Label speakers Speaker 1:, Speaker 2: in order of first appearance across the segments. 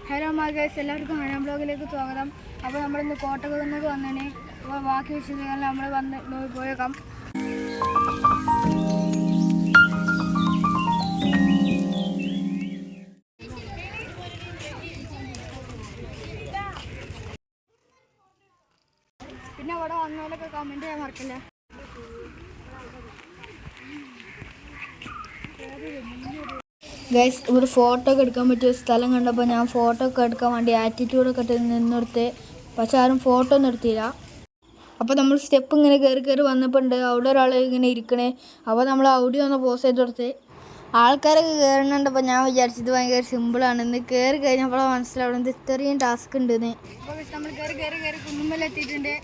Speaker 1: Hello guys, എല്ലാവർക്കും ഹനാൻ ബ്ലോഗിലേക്ക് സ്വാഗതം. അപ്പോൾ നമ്മളിന്ന് കോട്ടകുന്നേക്ക് വന്നേനെ. അപ്പോൾ ബാക്കി വിശേഷങ്ങൾ നമ്മൾ വന്ന് പോയേക്കാം. പിന്നെ ഇവിടെ വന്നവരൊക്കെ കമൻറ്റ് ചെയ്യാൻ മറക്കില്ല. ഗൈസ്, ഇവിടെ ഫോട്ടോ ഒക്കെ എടുക്കാൻ പറ്റിയ സ്ഥലം കണ്ടപ്പോൾ ഞാൻ ഫോട്ടോ ഒക്കെ എടുക്കാൻ വേണ്ടി ആറ്റിറ്റ്യൂഡൊക്കെ നിന്നെടുത്ത്, പക്ഷെ ആരും ഫോട്ടോ ഒന്നും എടുത്തില്ല. അപ്പോൾ നമ്മൾ സ്റ്റെപ്പ് ഇങ്ങനെ കയറി വന്നപ്പോൾ ഉണ്ട് അവിടെ ഒരാൾ ഇങ്ങനെ ഇരിക്കണേ. അപ്പോൾ നമ്മൾ അവിടെ ഒന്ന് പോസ് ചെയ്ത് കൊടുത്ത് ആൾക്കാരൊക്കെ കയറുന്നുണ്ടപ്പോൾ ഞാൻ വിചാരിച്ചത് ഭയങ്കര സിമ്പിളാണ്. ഇന്ന് കയറി കഴിഞ്ഞപ്പോൾ മനസ്സിലാവുന്നത് ഇത്രയും ടാസ്ക് ഉണ്ടെന്ന്. അപ്പോൾ നമ്മൾ കയറി കുന്നുമ്മലെത്തിയിട്ടുണ്ട്.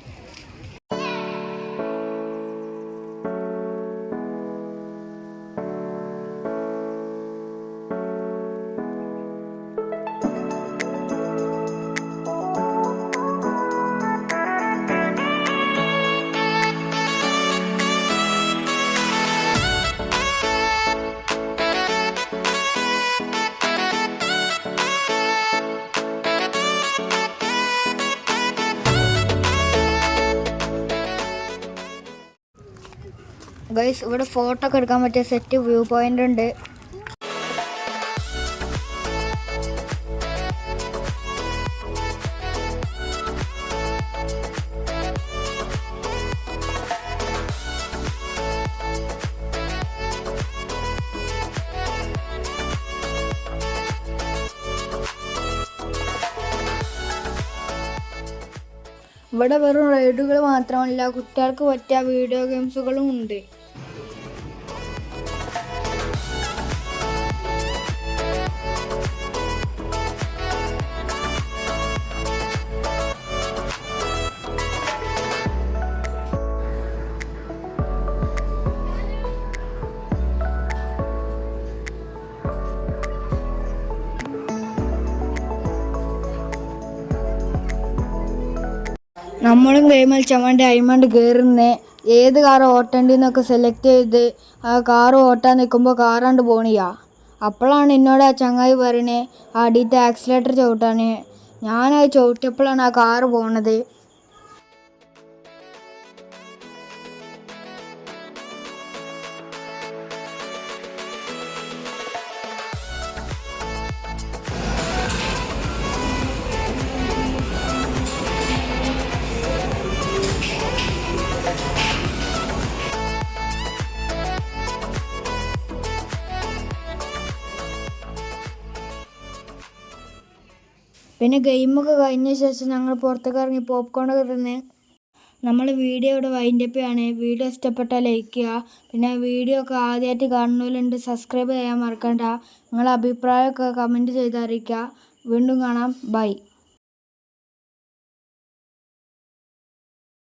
Speaker 1: ഗൈസ്, ഇവിടെ ഫോട്ടോ ഒക്കെ എടുക്കാൻ പറ്റിയ സെറ്റ് വ്യൂ പോയിന്റ് ഉണ്ട്. ഇവിടെ വെറും റൈഡുകൾ മാത്രമല്ല, കുട്ടികൾക്ക് പറ്റിയ വീഡിയോ ഗെയിംസുകളും ഉണ്ട്. നമ്മളും ഗെയിം കളിച്ചാൽ വേണ്ടി അയിമണ്ട് കയറുന്നേ. ഏത് കാറ് ഓട്ടേണ്ടെന്നൊക്കെ സെലക്ട് ചെയ്ത് ആ കാറ് ഓട്ടാൻ നിൽക്കുമ്പോൾ കാറാണ്ട് പോണില്ല. അപ്പോഴാണ് എന്നോട് ആ ചങ്ങായി പറയണേ അടിയത്തെ ആക്സിലേറ്റർ ചവിട്ടാൻ. ഞാനത് ചവിട്ടിയപ്പോഴാണ് ആ കാറ് പോണത്. പിന്നെ ഗെയിമൊക്കെ കഴിഞ്ഞ ശേഷം ഞങ്ങൾ പുറത്തേക്ക് ഇറങ്ങി പോപ്കോണൊക്കെ തിന്ന് നമ്മൾ വീഡിയോ ഇവിടെ വൈൻഡപ്പ് ചെയ്യാണ്. വീഡിയോ ഇഷ്ടപ്പെട്ടാൽ ലൈക്ക് ചെയ്യുക. പിന്നെ വീഡിയോ ഒക്കെ ആദ്യമായിട്ട് കാണുന്നവരുണ്ട് സബ്സ്ക്രൈബ് ചെയ്യാൻ മറക്കണ്ട. നിങ്ങളുടെ അഭിപ്രായമൊക്കെ കമൻറ്റ് ചെയ്ത് അറിയിക്കുക. വീണ്ടും കാണാം. ബൈ.